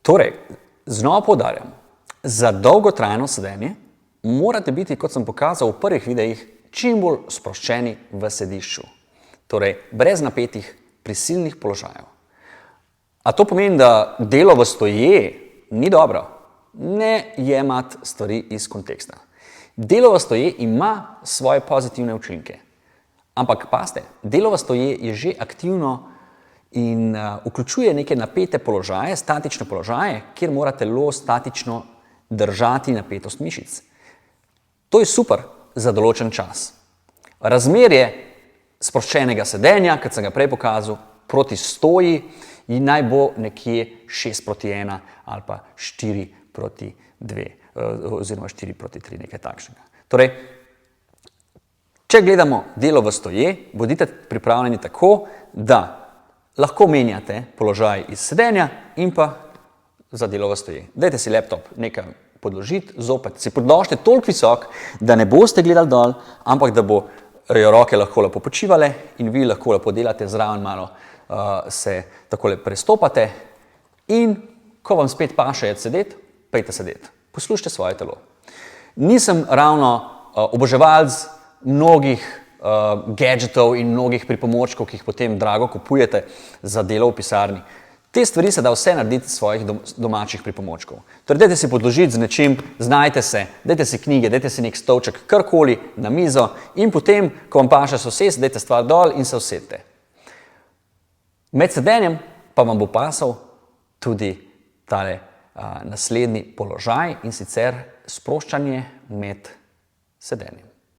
Torej, znova poudarjam, za dolgotrajno sedenje morate biti, kot sem pokazal v prvih videih, čim bolj sproščeni v sedišču. Torej, brez napetih prisilnih položajev. A to pomeni, da delo v stoje ni dobro? Ne jemati stvari iz konteksta. Delo v stoje ima svoje pozitivne učinke. Ampak pazite, delo v stoje je že aktivno in vključuje neke napete položaje, statične položaje, kjer mora telo statično držati napetost mišic. To je super za določen čas. Razmerje sproščenega sedenja, kot sem ga prej pokazal, proti stoji in naj bo nekje 6:1 ali pa 4:2 oziroma 4:3, nekaj takšnega. Torej, če gledamo delo v stoje, bodite pripravljeni tako, da lahko menjate položaj iz sedenja in pa za delo v stoje. Dajte si laptop nekaj podložiti, zopet si podložite toliko visok, da ne boste gledali dol, ampak da bojo roke lahko lepo počivale in vi lahko lepo delate zraven malo, se takole prestopate in ko vam spet paše sedeti, pejte sedeti. Poslušajte svoje telo. Nisem ravno oboževalec mnogih gadgetov in mnogih pripomočkov, ki jih potem drago kupujete za delo v pisarni. Te stvari se da vse narediti iz svojih domačih pripomočkov. Torej, dajte si podložiti z nečim, znajte se, dajte si knjige, dajte si nek stolček, karkoli na mizo in potem, ko vam paše se usesti, dajte stvar dol in se usedite. Med sedenjem pa vam bo pasal tudi tale naslednji položaj in sicer sproščanje med sedenjem.